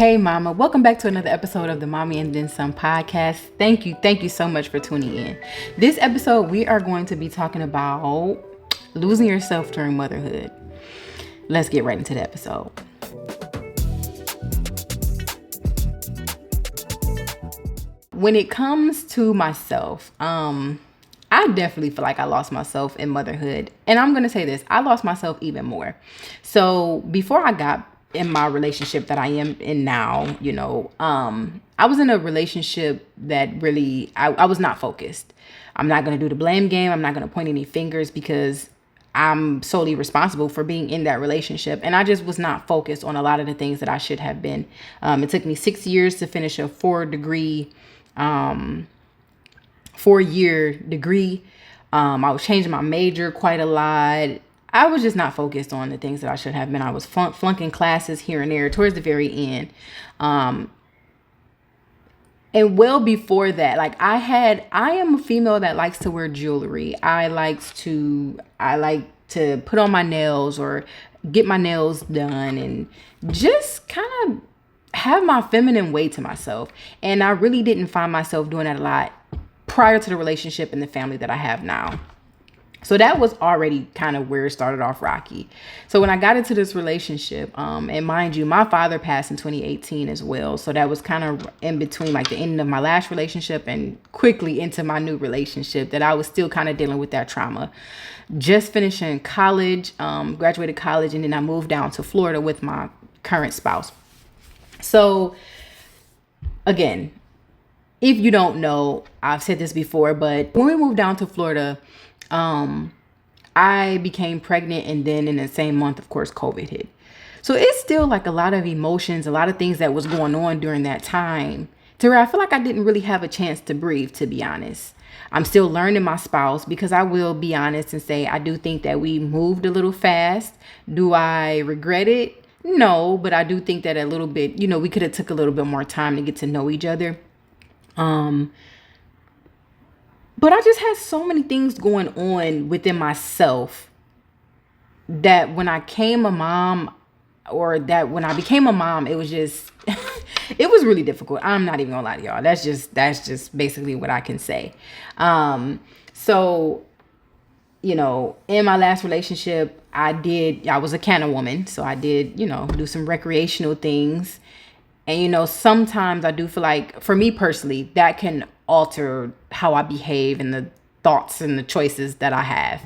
Hey mama, welcome back to another episode of the Mommy and Then Some podcast. Thank you so much for tuning in. This episode, we are going to be talking about losing yourself during motherhood. Let's get right into the episode. When it comes to myself, I definitely feel like I lost myself in motherhood. And I'm going to say this, I lost myself even more. So before I got in my relationship that I am in now, I was in a relationship that really, I was not focused. I'm not going to do the blame game. I'm not going to point any fingers because I'm solely responsible for being in that relationship. And I just was not focused on a lot of the things that I should have been. It took me 6 years to finish a 4-year degree. I was changing my major quite a lot. I was just not focused on the things that I should have been. I was flunking classes here and there towards the very end. And well before that, I am a female that likes to wear jewelry. I like to put on my nails or get my nails done and just kind of have my feminine way to myself. And I really didn't find myself doing that a lot prior to the relationship and the family that I have now. So that was already kind of where it started off rocky. So when I got into this relationship, and mind you, my father passed in 2018 as well. So that was kind of in between the end of my last relationship and quickly into my new relationship that I was still kind of dealing with that trauma. Just finishing college, graduated college, and then I moved down to Florida with my current spouse. So again, if you don't know, I've said this before, but when we moved down to Florida, I became pregnant, and then in the same month, of course, COVID hit. So it's still a lot of emotions, a lot of things that was going on during that time to where I feel like I didn't really have a chance to breathe, to be honest. I'm still learning my spouse because I will be honest and say I do think that we moved a little fast. Do I regret it? No, but I do think that a little bit, we could have took a little bit more time to get to know each other. But I just had so many things going on within myself that when I became a mom, it was just, it was really difficult. I'm not even gonna lie to y'all. That's just basically what I can say. So, in my last relationship, I was a can of woman. So I did, do some recreational things. And, sometimes I do feel like, for me personally, that can alter how I behave and the thoughts and the choices that I have.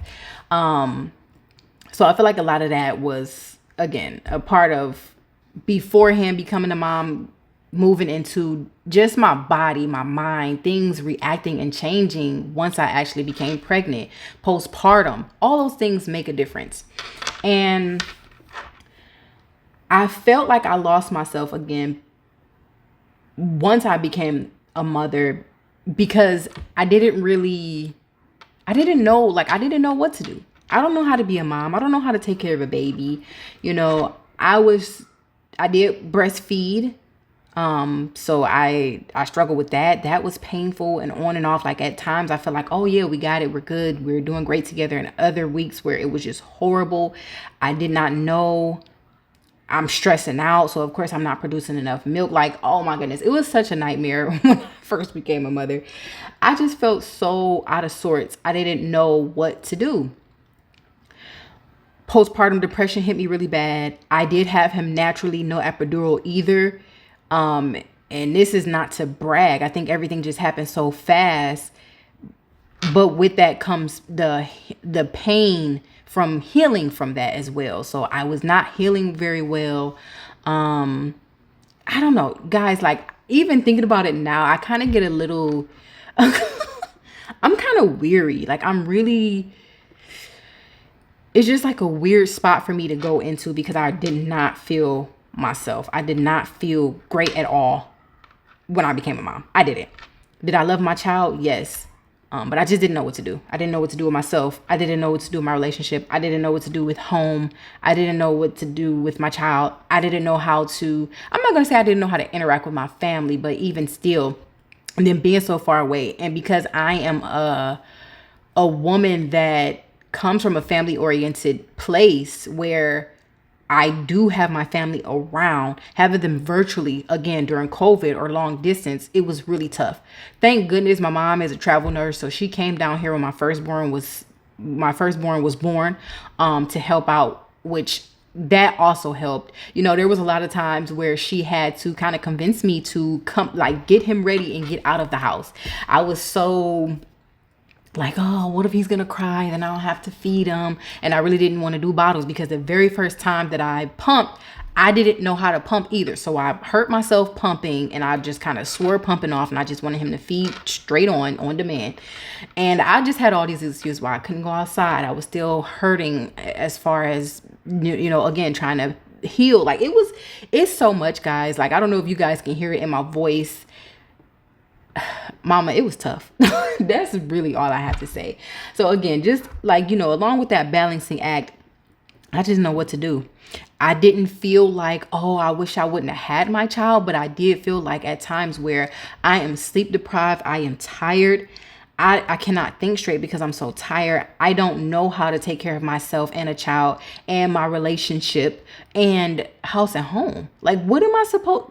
So I feel like a lot of that was, again, a part of beforehand becoming a mom, moving into just my body, my mind, things reacting and changing once I actually became pregnant, postpartum. All those things make a difference. And I felt like I lost myself again once I became a mother because I didn't know what to do. I don't know how to be a mom. I don't know how to take care of a baby. I did breastfeed. So I struggled with that. That was painful and on and off. At times I felt like, oh yeah, we got it. We're good. We're doing great together. And other weeks where it was just horrible. I did not know. I'm stressing out. So of course I'm not producing enough milk. Oh my goodness. It was such a nightmare when I first became a mother. I just felt so out of sorts. I didn't know what to do. Postpartum depression hit me really bad. I did have him naturally, no epidural either. And this is not to brag. I think everything just happened so fast. But with that comes the pain from healing from that as well. So I was not healing very well. I don't know, guys, even thinking about it now, I kind of get a little, I'm kind of weary. It's just a weird spot for me to go into because I did not feel myself. I did not feel great at all when I became a mom. I didn't. Did I love my child? Yes. But I just didn't know what to do. I didn't know what to do with myself. I didn't know what to do with my relationship. I didn't know what to do with home. I didn't know what to do with my child. I didn't know how to, I'm not going to say I didn't know how to interact with my family, but even still, and then being so far away. And because I am a woman that comes from a family oriented place where I do have my family around, having them virtually again during COVID or long distance, it was really tough. Thank goodness my mom is a travel nurse, so she came down here when my firstborn was born, to help out, which that also helped. There was a lot of times where she had to kind of convince me to come, like, get him ready and get out of the house. I was so like, oh, what if he's gonna cry? Then I don't have to feed him. And I really didn't want to do bottles because the very first time that I pumped, I didn't know how to pump either. So I hurt myself pumping, and I just kind of swore pumping off, and I just wanted him to feed straight on demand. And I just had all these excuses why I couldn't go outside. I was still hurting as far as, again, trying to heal. Like, it's so much, guys. Like, I don't know if you guys can hear it in my voice. Mama, it was tough. That's really all I have to say. So again, just like, along with that balancing act, I just know what to do. I didn't feel like, oh, I wish I wouldn't have had my child, but I did feel like at times where I am sleep deprived, I am tired. I cannot think straight because I'm so tired. I don't know how to take care of myself and a child and my relationship and house and home. Like, what am I supposed?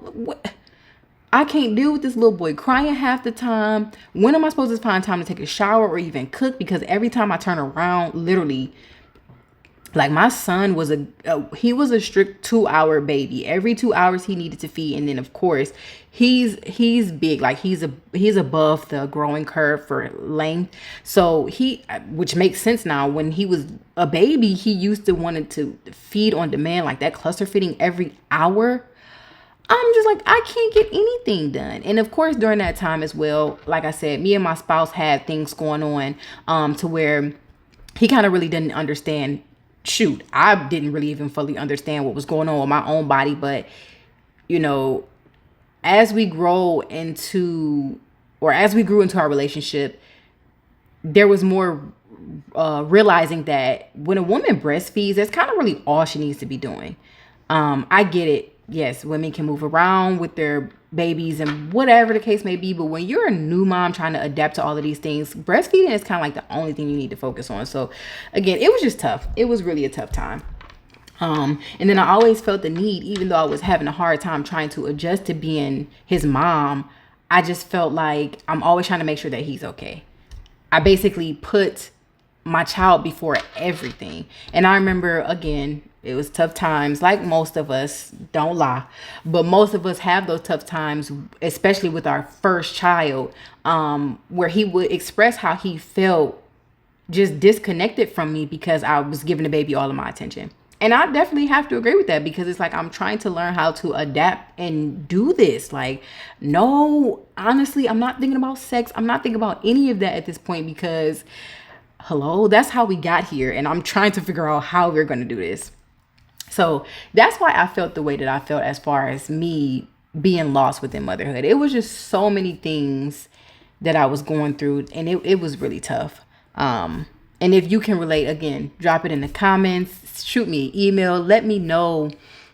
I can't deal with this little boy crying half the time. When am I supposed to find time to take a shower or even cook? Because every time I turn around, literally, like, my son was he was a strict 2-hour baby. Every 2 hours he needed to feed. And then of course he's big, like he's above the growing curve for length. So which makes sense now. When he was a baby, he used to wanted to feed on demand, like that cluster feeding every hour. I'm just like, I can't get anything done. And of course, during that time as well, like I said, me and my spouse had things going on, to where he kind of really didn't understand. Shoot, I didn't really even fully understand what was going on with my own body. But, as we grew into our relationship, there was more realizing that when a woman breastfeeds, that's kind of really all she needs to be doing. I get it. Yes, women can move around with their babies and whatever the case may be. But when you're a new mom trying to adapt to all of these things, breastfeeding is kind of like the only thing you need to focus on. So again, it was just tough. It was really a tough time. And then I always felt the need, even though I was having a hard time trying to adjust to being his mom, I just felt like I'm always trying to make sure that he's okay. I basically put my child before everything. And I remember, again, it was tough times, like most of us, don't lie, but most of us have those tough times, especially with our first child, where he would express how he felt just disconnected from me because I was giving the baby all of my attention. And I definitely have to agree with that, because it's like I'm trying to learn how to adapt and do this. Like, no, honestly, I'm not thinking about sex. I'm not thinking about any of that at this point, because hello, that's how we got here. And I'm trying to figure out how we're going to do this. So that's why I felt the way that I felt as far as me being lost within motherhood. It was just so many things that I was going through, and it was really tough. And if you can relate, again, drop it in the comments, shoot me an email, let me know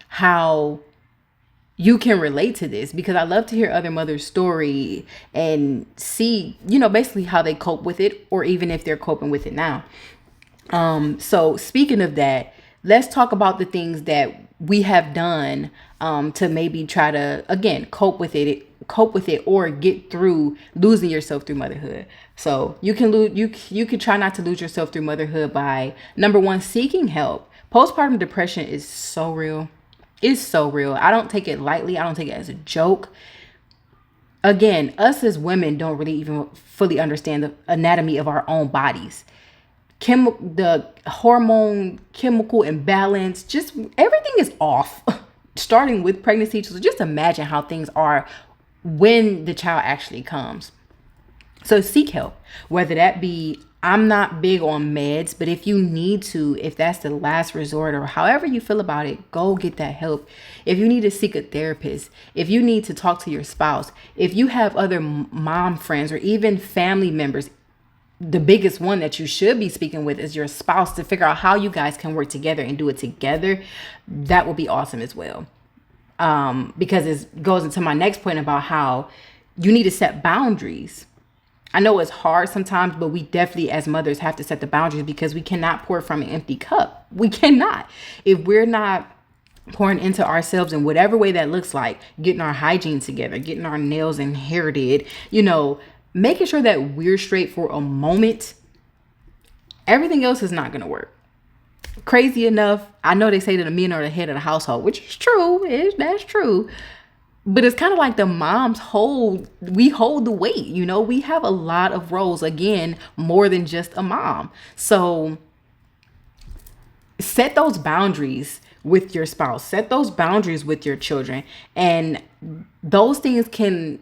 how you can relate to this, because I love to hear other mothers' story and see, basically how they cope with it, or even if they're coping with it now. So speaking of that, let's talk about the things that we have done to maybe try to, again, cope with it or get through losing yourself through motherhood. So you can try not to lose yourself through motherhood by, number one, seeking help. Postpartum depression is so real. It's so real. I don't take it lightly. I don't take it as a joke. Again, us as women don't really even fully understand the anatomy of our own bodies. The hormone chemical imbalance, just everything is off, starting with pregnancy. So just imagine how things are when the child actually comes. So seek help, whether that be, I'm not big on meds, but if you need to, if that's the last resort, or however you feel about it, go get that help. If you need to seek a therapist, if you need to talk to your spouse, if you have other mom friends or even family members, the biggest one that you should be speaking with is your spouse, to figure out how you guys can work together and do it together. That would be awesome as well. Because it goes into my next point about how you need to set boundaries. I know it's hard sometimes, but we definitely as mothers have to set the boundaries, because we cannot pour from an empty cup. We cannot. If we're not pouring into ourselves in whatever way that looks like, getting our hygiene together, getting our nails and hair did, making sure that we're straight for a moment, everything else is not going to work. Crazy enough, I know they say that the men are the head of the household, which is true. That's true. But it's kind of like the moms we hold the weight. We have a lot of roles, again, more than just a mom. So set those boundaries with your spouse, set those boundaries with your children. And those things can,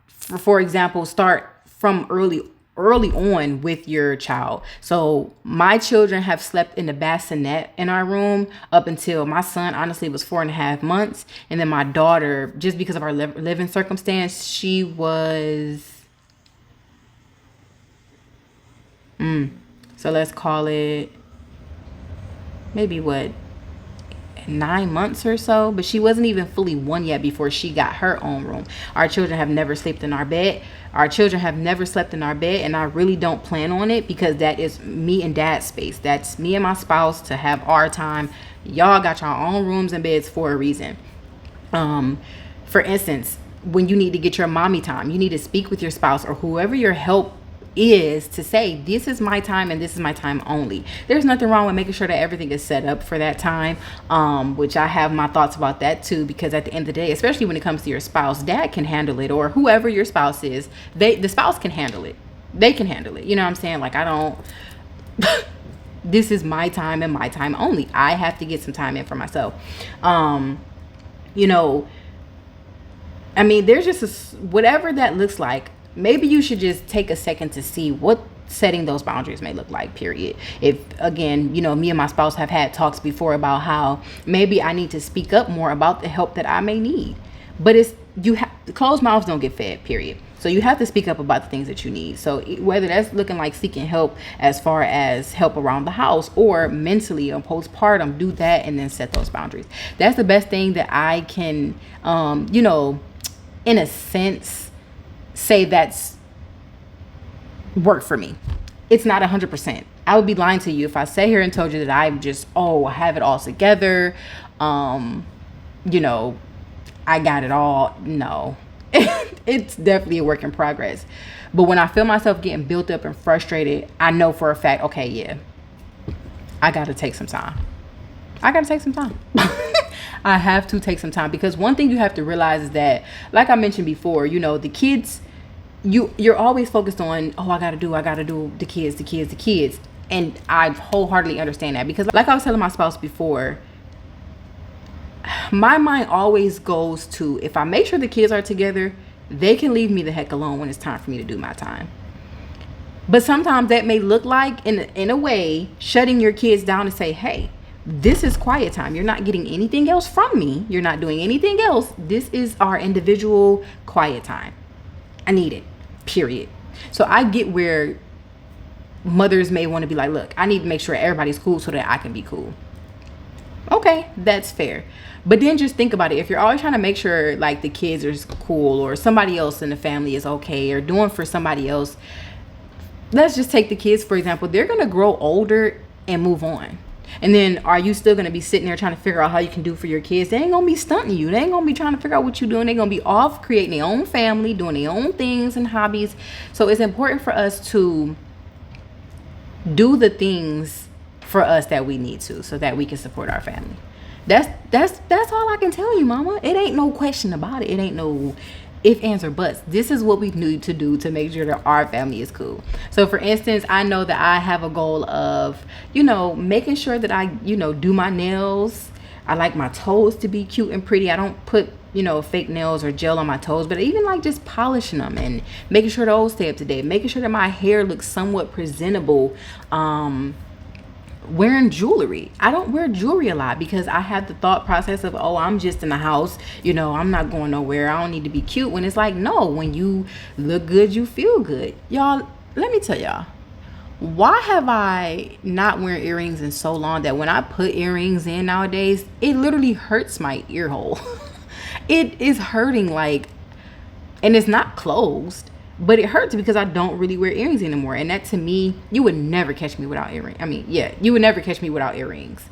for example, start from early on with your child. So my children have slept in the bassinet in our room up until my son honestly was 4.5 months. And then my daughter, just because of our living circumstance, she was, so let's call it maybe 9 months or so, but she wasn't even fully 1 yet before she got her own room. Our children have never slept in our bed. And I really don't plan on it, because that is me and dad's space. That's me and my spouse to have our time. Y'all got your own rooms and beds for a reason. For instance, when you need to get your mommy time, you need to speak with your spouse or whoever your help is to say, this is my time and this is my time only. There's nothing wrong with making sure that everything is set up for that time, which I have my thoughts about that too, because at the end of the day, especially when it comes to your spouse, dad can handle it, or whoever your spouse is, the spouse can handle it. They can handle it. You know what I'm saying? Like, I don't this is my time and my time only. I have to get some time in for myself. There's just whatever that looks like. Maybe you should just take a second to see what setting those boundaries may look like, period. If, again, me and my spouse have had talks before about how maybe I need to speak up more about the help that I may need. But closed mouths don't get fed, period. So you have to speak up about the things that you need. So whether that's looking like seeking help as far as help around the house, or mentally or postpartum, do that and then set those boundaries. That's the best thing that I can, in a sense, say that's worked for me. It's not 100%. I would be lying to you if I sat here and told you that I just, I have it all together. I got it all. No, it's definitely a work in progress. But when I feel myself getting built up and frustrated, I know for a fact, okay, yeah, I got to take some time. I have to take some time, because one thing you have to realize is that, like I mentioned before, the kids, you're always focused on, I gotta do the kids. And I wholeheartedly understand that, because like I was telling my spouse before, my mind always goes to, if I make sure the kids are together, they can leave me the heck alone when it's time for me to do my time. But sometimes that may look like, in a way, shutting your kids down and say, hey, this is quiet time. You're not getting anything else from me. You're not doing anything else. This is our individual quiet time. I need it, period. So I get where mothers may want to be like, look, I need to make sure everybody's cool so that I can be cool. Okay, that's fair. But then just think about it. If you're always trying to make sure like the kids are cool, or somebody else in the family is okay, or doing for somebody else, let's just take the kids, for example. They're going to grow older and move on. And then are you still going to be sitting there trying to figure out how you can do for your kids? They ain't going to be stunting you. They ain't going to be trying to figure out what you're doing. They're going to be off creating their own family, doing their own things and hobbies. So it's important for us to do the things for us that we need to, so that we can support our family. That's all I can tell you, mama. It ain't no question about it. It ain't no if, ands, or buts. This is what we need to do to make sure that our family is cool. So for instance, I know that I have a goal of, making sure that I, do my nails. I like my toes to be cute and pretty. I don't put, fake nails or gel on my toes, but even like just polishing them and making sure those stay up to date, making sure that my hair looks somewhat presentable. Wearing jewelry. I don't wear jewelry a lot because I have the thought process of, I'm just in the house, I'm not going nowhere. I don't need to be cute. When it's like, no, when you look good, you feel good. Y'all, let me tell y'all, why have I not worn earrings in so long that when I put earrings in nowadays, it literally hurts my ear hole. It is hurting, and it's not closed, but it hurts because I don't really wear earrings anymore. And that, to me, you would never catch me without earrings. You would never catch me without earrings.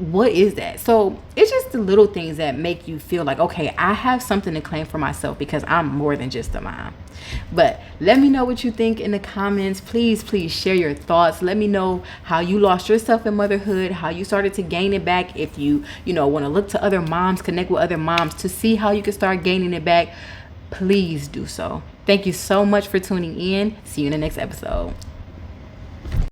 what is that? So it's just the little things that make you feel like, okay, I have something to claim for myself because I'm more than just a mom. But let me know what you think in the comments. Please share your thoughts. Let me know how you lost yourself in motherhood, how you started to gain it back. If you want to look to other moms, connect with other moms to see how you can start gaining it back, please do so. Thank you so much for tuning in. See you in the next episode.